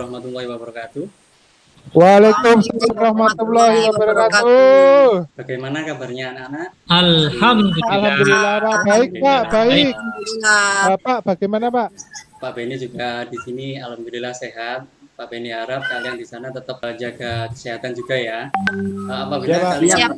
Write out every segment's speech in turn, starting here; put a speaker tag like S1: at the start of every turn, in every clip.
S1: warahmatullahi wabarakatuh.
S2: Waalaikumsalam warahmatullahi wabarakatuh.
S1: Bagaimana kabarnya anak-anak?
S2: Alhamdulillah Pak, baik Pak, baik. Bapak bagaimana Pak?
S1: Pak Beni juga di sini alhamdulillah sehat. Pak Beni harap kalian di sana tetap jaga kesehatan juga ya. Apabila
S2: Ya, Pak.
S1: kalian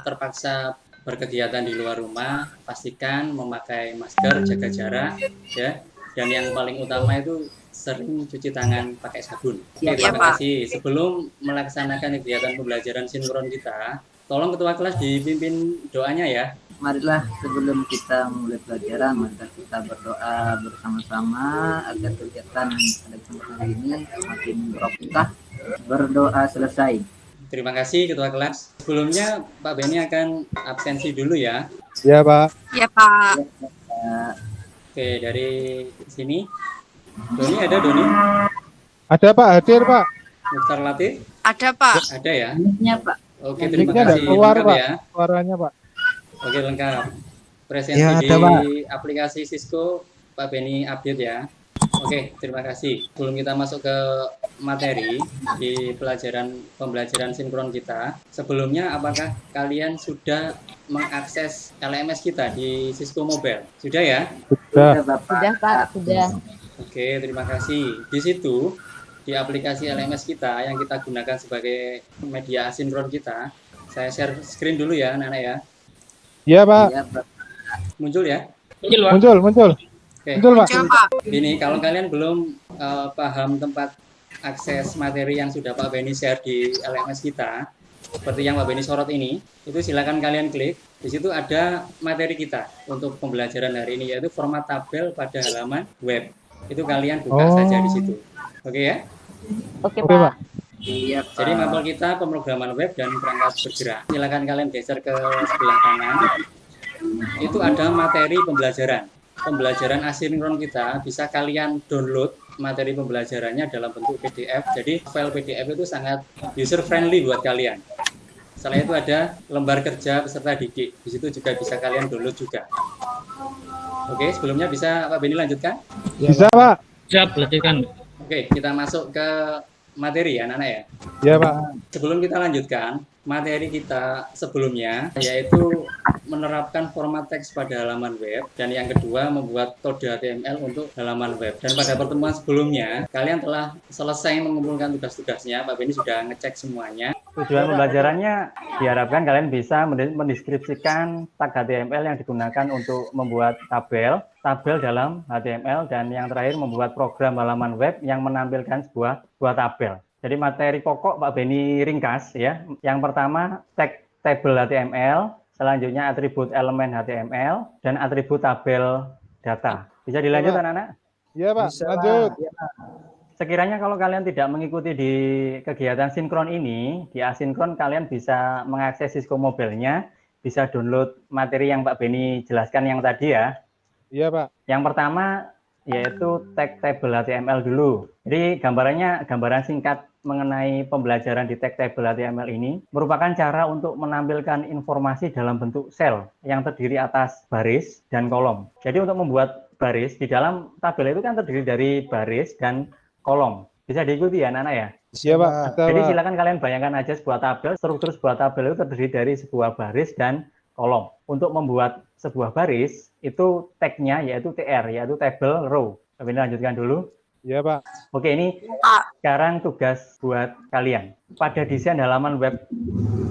S1: terpaksa berkegiatan di luar rumah, pastikan memakai masker, jaga jarak ya. Dan yang paling utama itu sering cuci tangan pakai sabun. Oke, terima kasih. Sebelum melaksanakan kegiatan pembelajaran sinkron kita, tolong ketua kelas dipimpin doanya ya.
S3: Marilah sebelum kita mulai pelajaran, marilah kita berdoa bersama-sama agar kegiatan pada kesempatan hari ini semakin berkah. Berdoa selesai.
S1: Terima kasih ketua kelas. Sebelumnya Pak Beni akan absensi dulu ya.
S2: Ya Pak.
S4: Ya Pak.
S1: Oke, dari sini. Doni ada Doni?
S2: Ada Pak, hadir Pak.
S1: Mukhtar Latif?
S4: Ada Pak.
S1: Ada ya?
S3: Mic-nya Pak.
S1: Oke, terima
S2: Mic-nya
S1: kasih.
S2: keluar
S1: Lengkap
S2: Pak,
S1: ya.
S2: suaranya Pak.
S1: Oke, lengkap. Presentasi
S5: Ya,
S1: di
S5: ada, Pak.
S1: aplikasi Cisco, Pak Beni update ya. Oke, terima kasih. Sebelum kita masuk ke materi di pembelajaran sinkron kita, sebelumnya apakah kalian sudah mengakses LMS kita di Cisco Mobile? Sudah ya?
S2: Sudah.
S4: Sudah Pak, sudah.
S1: Oke, terima kasih. Di situ, di aplikasi LMS kita yang kita gunakan sebagai media asinkron kita, saya share screen dulu ya, anak-anak ya.
S2: Iya Pak.
S3: Ya, Pak.
S1: Muncul ya?
S2: Muncul.
S1: Oke.
S2: Muncul Pak.
S4: Coba Pak.
S1: Ini kalau kalian belum paham tempat akses materi yang sudah Pak Beni share di LMS kita, seperti yang Pak Beni sorot ini, itu silakan kalian klik. Di situ ada materi kita untuk pembelajaran hari ini, yaitu format tabel pada halaman web. Itu kalian buka saja di situ. Oke ya?
S4: Oke
S2: Oke
S4: Pak.
S2: Pak.
S3: Iya, Pak.
S1: Jadi mapel kita pemrograman web dan perangkat bergerak. Silakan kalian geser ke sebelah kanan. Itu ada materi pembelajaran. Pembelajaran asinkron kita bisa kalian download materi pembelajarannya dalam bentuk PDF. Jadi file PDF itu sangat user friendly buat kalian. Setelah itu ada lembar kerja peserta didik. Di situ juga bisa kalian download juga. Oke, sebelumnya bisa Pak Beni lanjutkan?
S2: Bisa Pak.
S6: Siap, lanjutkan.
S1: Oke, kita masuk ke materi ya, anak-anak ya.
S2: Ya Pak.
S1: Sebelum kita lanjutkan, materi kita sebelumnya yaitu menerapkan format teks pada halaman web, dan yang kedua membuat kode HTML untuk halaman web. Dan pada pertemuan sebelumnya, kalian telah selesai mengumpulkan tugas-tugasnya. Pak Beni sudah ngecek semuanya.
S5: Tujuan pembelajarannya diharapkan kalian bisa mendeskripsikan tag HTML yang digunakan untuk membuat tabel dalam HTML, dan yang terakhir membuat program halaman web yang menampilkan sebuah tabel. Jadi materi pokok Pak Beni ringkas ya. Yang pertama tag tabel HTML, selanjutnya atribut elemen HTML, dan atribut tabel data. Bisa dilanjut anak-anak?
S2: Iya Pak, lanjut.
S5: Sekiranya kalau kalian tidak mengikuti di kegiatan sinkron ini, di asinkron kalian bisa mengakses Cisco Mobile-nya, bisa download materi yang Pak Beni jelaskan yang tadi ya.
S2: Iya Pak.
S5: Yang pertama yaitu tag tabel HTML dulu. Jadi gambaran singkat mengenai pembelajaran di tag tabel HTML ini merupakan cara untuk menampilkan informasi dalam bentuk sel yang terdiri atas baris dan kolom. Jadi untuk membuat baris di dalam tabel itu kan terdiri dari baris dan kolom. Bisa diikuti ya anak-anak ya?
S2: Iya Pak.
S5: Jadi silakan kalian bayangkan aja sebuah tabel, struktur sebuah tabel itu terdiri dari sebuah baris dan kolom. Untuk membuat sebuah baris itu tag-nya yaitu TR, yaitu table row. Kami lanjutkan dulu.
S2: Iya Pak.
S5: Oke, ini sekarang tugas buat kalian. Pada desain halaman web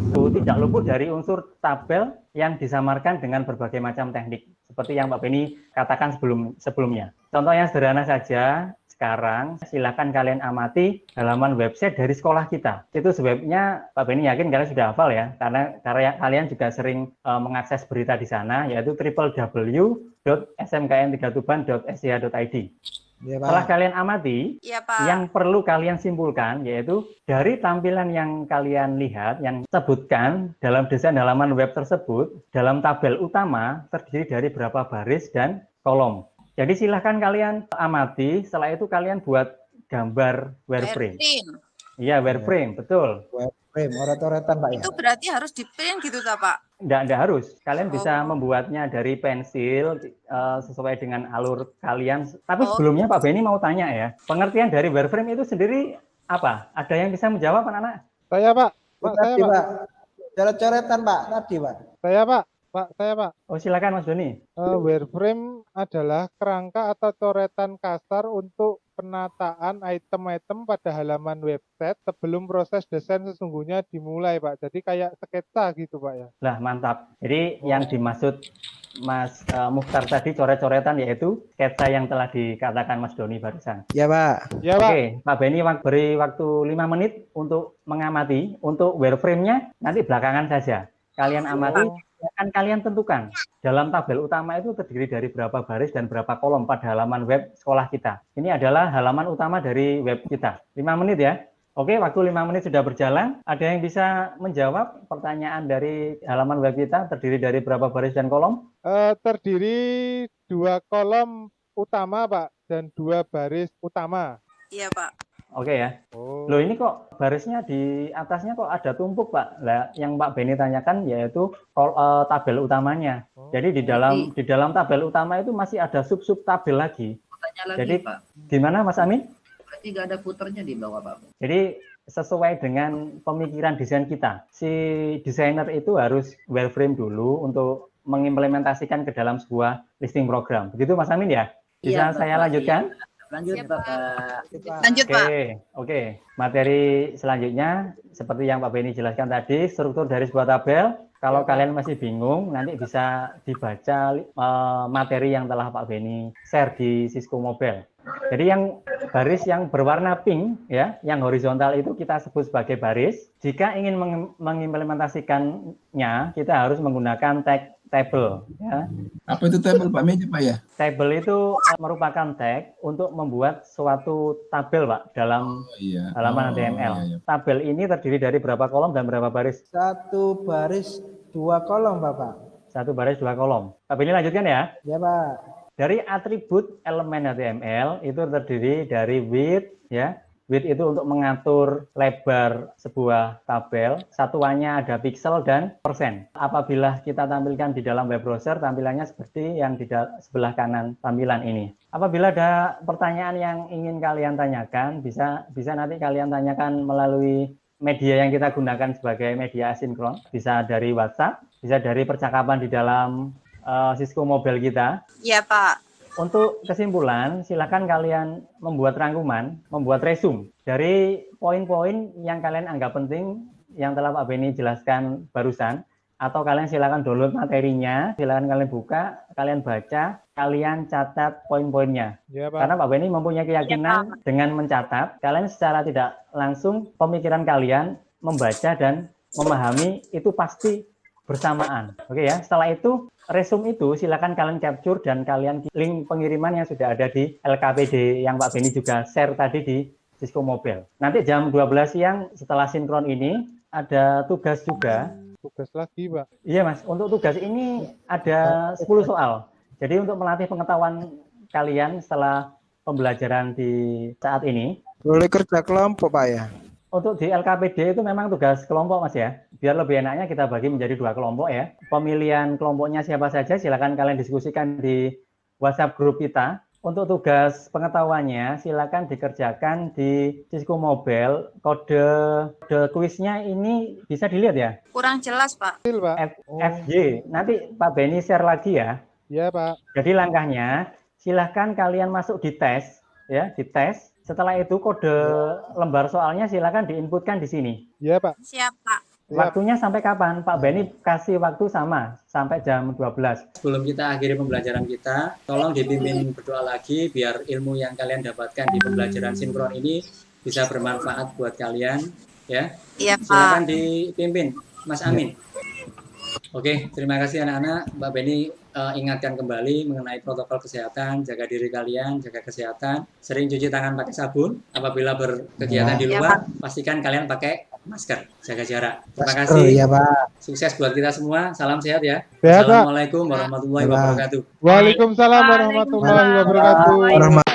S5: itu tidak luput dari unsur tabel yang disamarkan dengan berbagai macam teknik. Seperti yang Pak Beni katakan sebelumnya. Contoh yang sederhana saja, sekarang silakan kalian amati halaman website dari sekolah kita. Itu sebabnya Pak Beni yakin kalian sudah hafal ya, karena kalian juga sering mengakses berita di sana, yaitu www.smkn3tuban.sch.id. Ya, setelah kalian amati,
S4: Ya Pak.
S5: yang perlu kalian simpulkan yaitu dari tampilan yang kalian lihat, yang sebutkan dalam desain halaman web tersebut, dalam tabel utama terdiri dari berapa baris dan kolom. Jadi silahkan kalian amati, setelah itu kalian buat gambar wireframe. Iya, wireframe, betul.
S6: Frame, coret-coretan Pak ya.
S4: Itu berarti harus di-print gitu tak Pak?
S5: Nggak harus. Kalian bisa
S4: Oh.
S5: membuatnya dari pensil sesuai dengan alur kalian. Tapi
S4: Oh.
S5: sebelumnya Pak Beni mau tanya ya, pengertian dari wireframe itu sendiri apa? Ada yang bisa menjawab anak-anak?
S2: Saya Pak, saya
S6: Tadi
S2: Pak,
S6: Pak, coret-coretan Pak, tadi Pak.
S2: saya Pak.
S5: Oh silakan Mas Doni.
S2: Wireframe adalah kerangka atau coretan kasar untuk penataan item-item pada halaman website sebelum proses desain sesungguhnya dimulai, Pak. Jadi kayak sketsa gitu, Pak ya.
S5: Lah mantap. Jadi yang dimaksud Mas Mukhtar tadi coret-coretan yaitu sketsa yang telah dikatakan Mas Doni barusan.
S6: Ya Pak.
S2: Ya, Pak.
S5: Oke, Pak Beni beri waktu 5 menit untuk mengamati. Untuk wireframe-nya nanti belakangan saja. Kalian amati, akan kalian tentukan. Dalam tabel utama itu terdiri dari berapa baris dan berapa kolom pada halaman web sekolah kita. Ini adalah halaman utama dari web kita. 5 menit ya. Oke, waktu 5 menit sudah berjalan. Ada yang bisa menjawab pertanyaan dari halaman web kita terdiri dari berapa baris dan kolom?
S2: Terdiri 2 kolom utama, Pak, dan 2 baris utama.
S4: Iya Pak.
S5: Oke ya.
S2: Oh.
S5: Loh ini kok barisnya di atasnya kok ada tumpuk Pak? Lah yang Pak Beni tanyakan yaitu tabel utamanya. Jadi di dalam tabel utama itu masih ada sub-sub tabel lagi.
S3: Tanya lagi
S5: Jadi
S3: Pak,
S5: gimana Mas Amin?
S3: berarti nggak ada footernya di bawah Pak?
S5: Jadi sesuai dengan pemikiran desain kita, si desainer itu harus wireframe dulu untuk mengimplementasikan ke dalam sebuah listing program. Begitu Mas Amin ya? Bisa
S3: Iya,
S5: saya
S3: Bapak.
S5: lanjutkan?
S3: Lanjut
S4: Siap,
S3: Bapak.
S4: Lanjut Pak.
S5: Oke. Materi selanjutnya seperti yang Pak Beni jelaskan tadi, struktur dari sebuah tabel. Kalau kalian masih bingung, nanti bisa dibaca materi yang telah Pak Beni share di Cisco Mobile. Jadi yang baris yang berwarna pink ya, yang horizontal itu kita sebut sebagai baris. Jika ingin mengimplementasikannya, kita harus menggunakan tag table ya.
S7: Apa itu table Pak Meja Pak ya?
S5: Table itu merupakan tag untuk membuat suatu tabel Pak dalam halaman HTML.
S7: Iya.
S5: Tabel ini terdiri dari berapa kolom dan berapa baris?
S6: 1 baris 2 kolom Bapak.
S5: 1 baris 2 kolom. Tapi ini lanjutkan ya.
S6: Ya Pak.
S5: Dari atribut elemen HTML itu terdiri dari width ya. Width itu untuk mengatur lebar sebuah tabel, satuannya ada pixel dan persen. Apabila kita tampilkan di dalam web browser, tampilannya seperti yang di sebelah kanan tampilan ini. Apabila ada pertanyaan yang ingin kalian tanyakan, bisa nanti kalian tanyakan melalui media yang kita gunakan sebagai media asinkron. Bisa dari WhatsApp, bisa dari percakapan di dalam Cisco Mobile kita.
S4: Iya Pak.
S5: Untuk kesimpulan, silakan kalian membuat rangkuman, membuat resume dari poin-poin yang kalian anggap penting yang telah Pak Beni jelaskan barusan, atau kalian silakan download materinya, silakan kalian buka, kalian baca, kalian catat poin-poinnya.
S2: Ya, Pak.
S5: Karena Pak Beni mempunyai keyakinan dengan mencatat, kalian secara tidak langsung pemikiran kalian membaca dan memahami itu pasti bersamaan. Oke ya. Setelah itu resume itu silakan kalian capture dan kalian link pengiriman yang sudah ada di LKPD yang Pak Beni juga share tadi di Cisco Mobile. Nanti jam 12 siang setelah sinkron ini ada tugas juga.
S2: Tugas lagi, Pak.
S5: Iya Mas, untuk tugas ini ada 10 soal. Jadi untuk melatih pengetahuan kalian setelah pembelajaran di saat ini.
S6: Boleh kerja kelompok Pak ya?
S5: Untuk di LKPD itu memang tugas kelompok Mas ya. Biar lebih enaknya kita bagi menjadi 2 kelompok ya. Pemilihan kelompoknya siapa saja silakan kalian diskusikan di WhatsApp grup kita. Untuk tugas pengetahuannya silakan dikerjakan di Cisco Mobile. Kode kuisnya ini bisa dilihat ya.
S4: Kurang jelas Pak.
S2: Pak.
S5: FJ. Nanti Pak Beni share lagi ya.
S2: Ya, Pak.
S5: Jadi langkahnya silakan kalian masuk di tes ya, di tes. Setelah itu kode lembar soalnya silakan diinputkan di sini.
S2: Ya, Pak.
S4: Siap Pak.
S5: Waktunya sampai kapan? Pak Beni kasih waktu sama sampai jam 12.
S1: Sebelum kita akhiri pembelajaran kita, tolong dipimpin berdoa lagi biar ilmu yang kalian dapatkan di pembelajaran sinkron ini bisa bermanfaat buat kalian ya.
S4: Iya Pak.
S1: Silakan dipimpin Mas Amin. Oke, terima kasih anak-anak. Mbak Beni ingatkan kembali mengenai protokol kesehatan, jaga diri kalian, jaga kesehatan, sering cuci tangan pakai sabun. Apabila berkegiatan di luar, pastikan kalian pakai masker, jaga jarak. Terima kasih.
S6: Ya Pak.
S1: Sukses buat kita semua. Salam sehat ya.
S2: Sehat, Pak.
S1: Assalamualaikum warahmatullahi wabarakatuh.
S2: Waalaikumsalam warahmatullahi wabarakatuh.